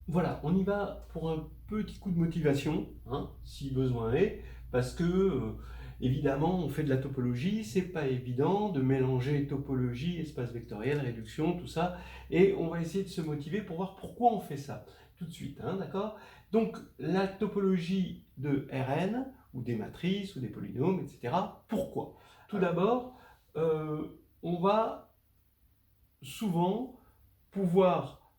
Voilà, on y va pour un petit coup de motivation, hein, si besoin est, parce que évidemment on fait de la topologie, c'est pas évident de mélanger topologie, espace vectoriel, réduction, tout ça, et on va essayer de se motiver pour voir pourquoi on fait ça, tout de suite, hein, d'accord? Donc la topologie de Rn, ou des matrices, ou des polynômes, etc., pourquoi? Tout d'abord, on va souvent pouvoir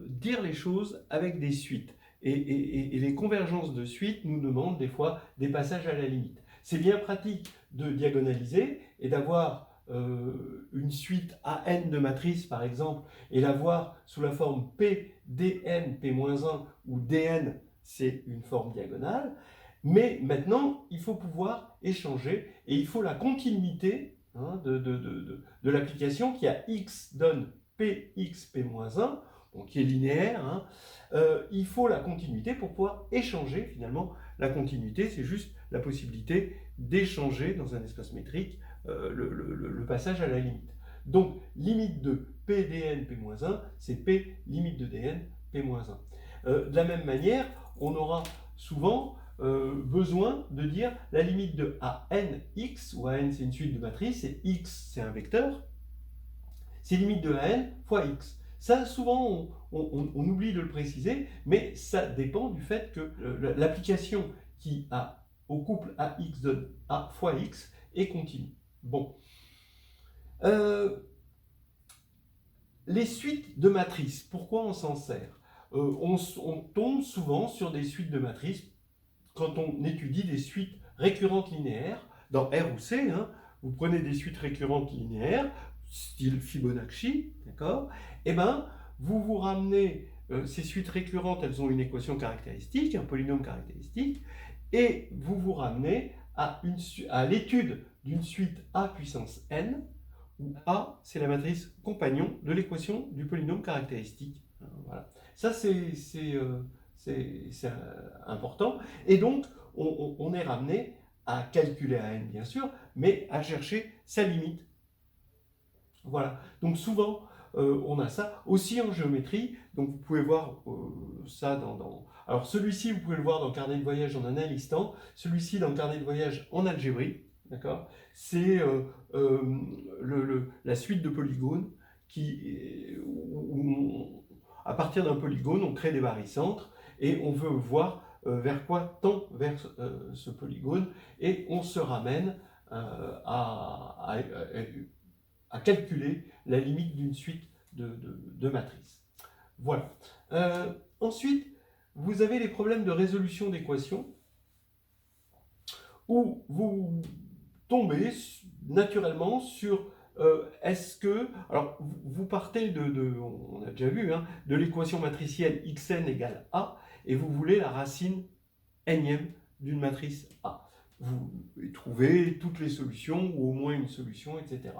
dire les choses avec des suites. Et les convergences de suites nous demandent des fois des passages à la limite. C'est bien pratique de diagonaliser et d'avoir une suite AN de matrices, par exemple, et l'avoir sous la forme P, DN, P-1, où DN, c'est une forme diagonale. Mais maintenant, il faut pouvoir échanger et il faut la continuité, hein, de l'application qui a X donne Px, P-1, donc qui est linéaire, hein. Il faut la continuité pour pouvoir échanger finalement. La continuité, c'est juste la possibilité d'échanger dans un espace métrique le passage à la limite. Donc, limite de P dn P-1, c'est P limite de dn P-1. De la même manière, on aura souvent besoin de dire la limite de ANX, où AN c'est une suite de matrices, et X c'est un vecteur, c'est limite de AN fois X. Ça, souvent, on oublie de le préciser, mais ça dépend du fait que l'application qui a au couple AX donne A fois X est continue. Bon. Euh, les suites de matrices, pourquoi on s'en sert? On tombe souvent sur des suites de matrices quand on étudie des suites récurrentes linéaires, dans R ou C, hein, vous prenez des suites récurrentes linéaires, style Fibonacci, d'accord? Et ben, vous vous ramenez, ces suites récurrentes, elles ont une équation caractéristique, un polynôme caractéristique, et vous vous ramenez à l'étude d'une suite A puissance n, où A, c'est la matrice compagnon de l'équation du polynôme caractéristique. Voilà. Ça, c'est important. Et donc, on est ramené à calculer à n, bien sûr, mais à chercher sa limite. Voilà. Donc, souvent, on a ça. Aussi en géométrie, donc vous pouvez voir ça Alors, celui-ci, vous pouvez le voir dans le carnet de voyage en un instant. Celui-ci, dans le carnet de voyage en algébrique. D'accord? C'est la suite de polygones où à partir d'un polygone, on crée des barycentres et on veut voir vers quoi tend vers ce polygone et on se ramène à calculer la limite d'une suite de matrices. Voilà. Ensuite, vous avez les problèmes de résolution d'équations où vous tombez naturellement sur est-ce que... Alors, vous partez on a déjà vu, hein, de l'équation matricielle xn égale a, et vous voulez la racine nème d'une matrice A. Vous trouvez toutes les solutions, ou au moins une solution, etc.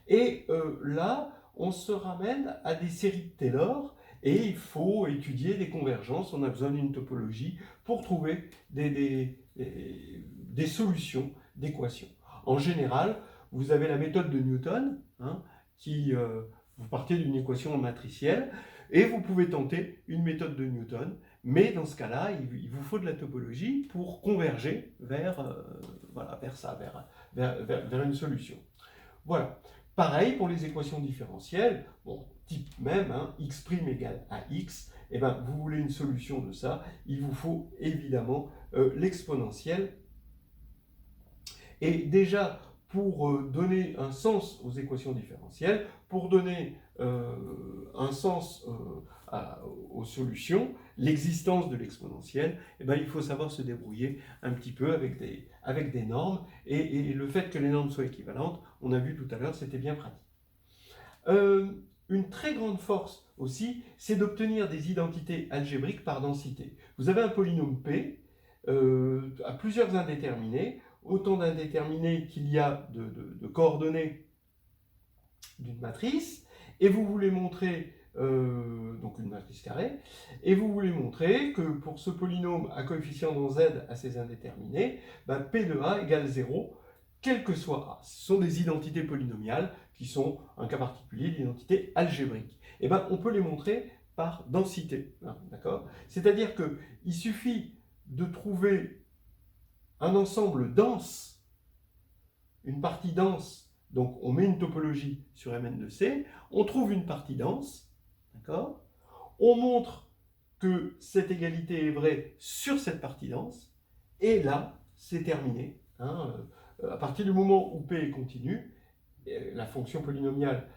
Et là, on se ramène à des séries de Taylor, et il faut étudier des convergences, on a besoin d'une topologie pour trouver des solutions d'équations. En général, vous avez la méthode de Newton, hein, vous partez d'une équation matricielle, et vous pouvez tenter une méthode de Newton, mais dans ce cas-là, il vous faut de la topologie pour converger vers ça, vers une solution. Voilà. Pareil pour les équations différentielles, bon, type même, hein, x' égale à x, et ben, vous voulez une solution de ça, il vous faut évidemment l'exponentielle. Et déjà, pour donner un sens aux équations différentielles, pour donner un sens aux solutions, l'existence de l'exponentielle, eh ben, il faut savoir se débrouiller un petit peu avec des normes, et le fait que les normes soient équivalentes, on a vu tout à l'heure, c'était bien pratique. Une très grande force aussi, c'est d'obtenir des identités algébriques par densité. Vous avez un polynôme P à plusieurs indéterminés, autant d'indéterminés qu'il y a de coordonnées d'une matrice, et vous voulez montrer, donc une matrice carrée, et vous voulez montrer que pour ce polynôme à coefficient dans Z à ces indéterminés, ben P de A égale 0, quel que soit A. Ce sont des identités polynomiales qui sont un cas particulier d'identité algébrique. Et ben on peut les montrer par densité. Hein, d'accord? C'est-à-dire qu'il suffit de trouver un ensemble dense, une partie dense, donc on met une topologie sur Mn de C, on trouve une partie dense, d'accord? On montre que cette égalité est vraie sur cette partie dense, et là, c'est terminé. Hein, à partir du moment où P est continu, la fonction polynomiale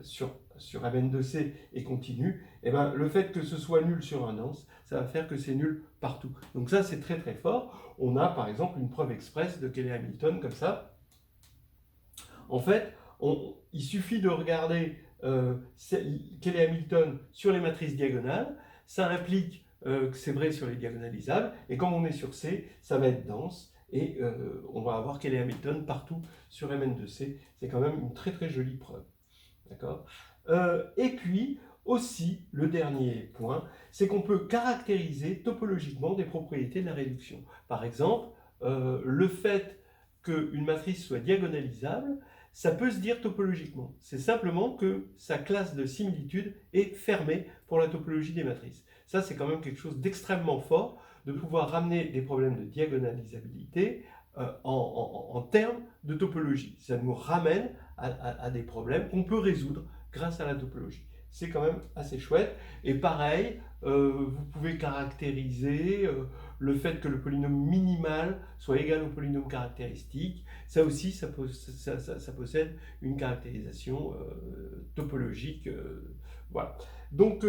sur Mn de C est continue, et ben, le fait que ce soit nul sur un dense, ça va faire que c'est nul partout. Donc ça, c'est très très fort. On a par exemple une preuve expresse de Cayley-Hamilton comme ça. En fait, il suffit de regarder Cayley-Hamilton sur les matrices diagonales. Ça implique que c'est vrai sur les diagonalisables. Et comme on est sur C, ça va être dense. Et on va avoir Cayley-Hamilton partout sur Mn de C. C'est quand même une très très jolie preuve. D'accord? Et puis, aussi, le dernier point, c'est qu'on peut caractériser topologiquement des propriétés de la réduction. Par exemple, le fait qu'une matrice soit diagonalisable, ça peut se dire topologiquement. C'est simplement que sa classe de similitude est fermée pour la topologie des matrices. Ça, c'est quand même quelque chose d'extrêmement fort, de pouvoir ramener des problèmes de diagonalisabilité en termes de topologie. Ça nous ramène à des problèmes qu'on peut résoudre grâce à la topologie. C'est quand même assez chouette. Et pareil, vous pouvez caractériser le fait que le polynôme minimal soit égal au polynôme caractéristique. Ça aussi, ça possède une caractérisation topologique. Voilà. Donc,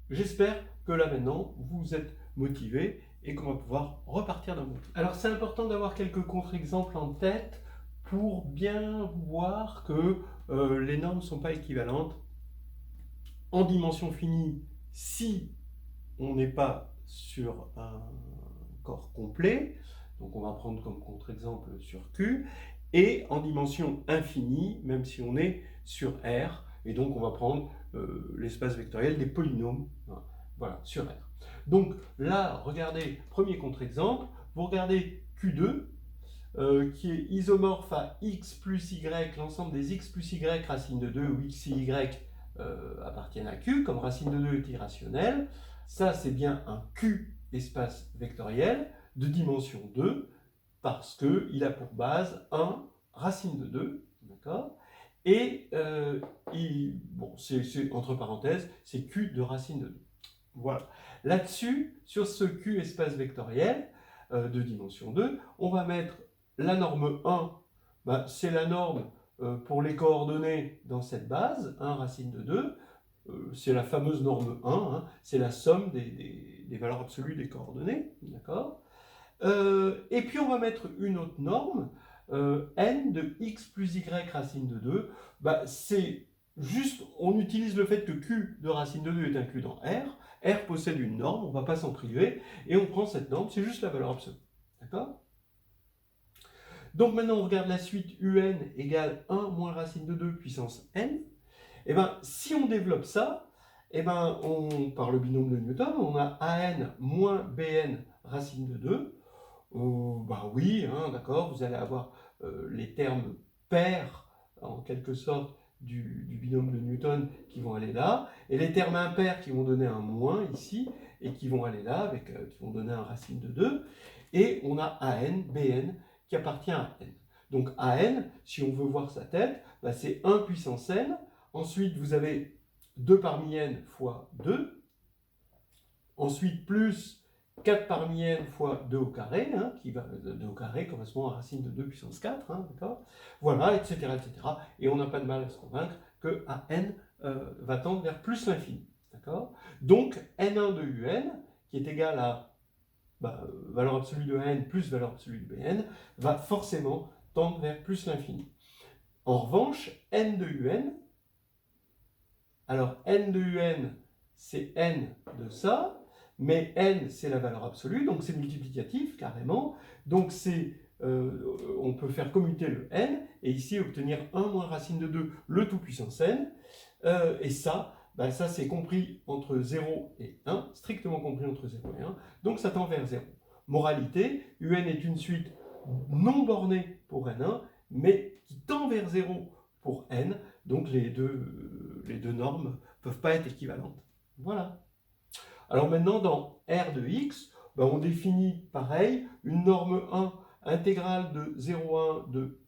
j'espère que là maintenant, vous êtes motivés et qu'on va pouvoir repartir d'un bout. Alors, c'est important d'avoir quelques contre-exemples en tête pour bien voir que les normes ne sont pas équivalentes. En dimension finie, si on n'est pas sur un corps complet, donc on va prendre comme contre-exemple sur Q, et en dimension infinie, même si on est sur R, et donc on va prendre l'espace vectoriel des polynômes, hein, voilà, sur R. Donc là, regardez, premier contre-exemple, vous regardez Q2, qui est isomorphe à x plus y, l'ensemble des x plus y racine de 2, où x et y appartiennent à Q, comme racine de 2 est irrationnelle. Ça, c'est bien un Q espace vectoriel de dimension 2, parce qu'il a pour base 1 racine de 2, d'accord? Et, bon, c'est entre parenthèses, c'est Q de racine de 2. Voilà. Là-dessus, sur ce Q espace vectoriel de dimension 2, on va mettre la norme 1, bah, c'est la norme pour les coordonnées dans cette base, 1 racine de 2, c'est la fameuse norme 1, hein, c'est la somme des valeurs absolues des coordonnées, d'accord? Et puis on va mettre une autre norme, n de x plus y racine de 2, bah, c'est juste, on utilise le fait que q de racine de 2 est inclus dans R, R possède une norme, on ne va pas s'en priver, et on prend cette norme, c'est juste la valeur absolue, d'accord? Donc maintenant on regarde la suite un égale 1 moins racine de 2 puissance n. Et bien si on développe ça, et ben par le binôme de Newton, on a an moins bn racine de 2. Ben oui, hein, d'accord, vous allez avoir les termes pairs en quelque sorte du binôme de Newton qui vont aller là, et les termes impairs qui vont donner un moins ici, et qui vont aller là, qui vont donner un racine de 2, et on a an, bn, qui appartient à n. Donc an, si on veut voir sa tête, bah c'est 1 puissance n. Ensuite, vous avez 2 parmi n fois 2. Ensuite, plus 4 parmi n fois 2 au carré, hein, 2 au carré correspond à racine de 2 puissance 4, hein, d'accord? Voilà, etc., etc. Et on n'a pas de mal à se convaincre que an va tendre vers plus l'infini, d'accord? Donc, n1 de un, qui est égal à valeur absolue de n plus valeur absolue de bn, va forcément tendre vers plus l'infini. En revanche, n de un, alors n de un, c'est n de ça, mais n, c'est la valeur absolue, donc c'est multiplicatif, carrément. Donc on peut faire commuter le n, et ici obtenir 1 moins racine de 2, le tout puissance n. Et ça, ça c'est compris entre 0 et 1, strictement compris entre 0 et 1, donc ça tend vers 0. Moralité, un est une suite non bornée pour n1, mais qui tend vers 0 pour n, donc les deux normes ne peuvent pas être équivalentes. Voilà. Alors maintenant, dans R de x, ben, on définit pareil une norme 1 intégrale de 0,1 de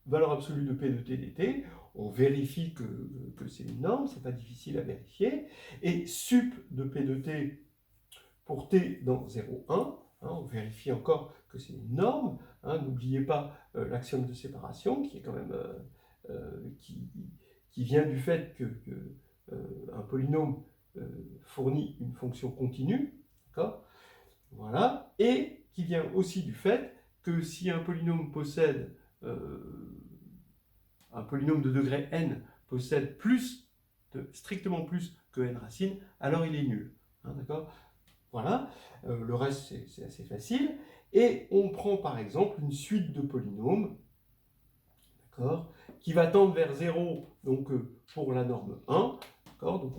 valeur absolue de P de T dt. On vérifie que c'est une norme, c'est pas difficile à vérifier. Et sup de P de T pour T dans 0,1, hein, on vérifie encore que c'est une norme. Hein, n'oubliez pas l'axiome de séparation qui est quand même qui vient du fait que un polynôme fournit une fonction continue, d'accord? Voilà, et qui vient aussi du fait que si un polynôme possède un polynôme de degré n possède strictement plus que n racines, alors il est nul. Hein, d'accord? Voilà, le reste c'est assez facile. Et on prend par exemple une suite de polynômes, d'accord, qui va tendre vers 0, donc pour la norme 1, d'accord, donc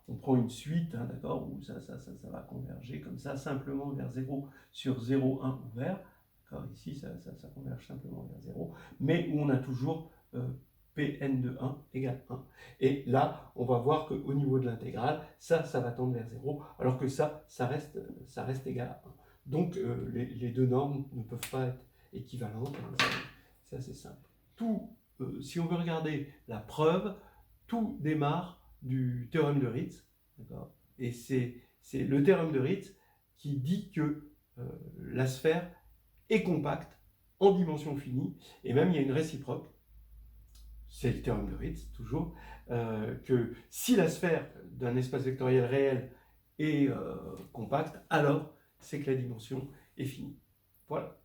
on prend une suite, hein, d'accord, où ça va converger comme ça, simplement vers 0 sur 0, 1 ouvert, d'accord, ici ça converge simplement vers 0, mais où on a toujours Pn de 1 égale 1. Et là, on va voir qu'au niveau de l'intégrale, ça va tendre vers 0, alors que ça reste égal à 1. Donc les deux normes ne peuvent pas être équivalentes, c'est assez simple. Si on veut regarder la preuve, tout démarre du théorème de Ritz, et c'est le théorème de Ritz qui dit que la sphère est compacte en dimension finie, et même il y a une réciproque, c'est le théorème de Ritz, toujours, que si la sphère d'un espace vectoriel réel est compacte, alors c'est que la dimension est finie. Voilà.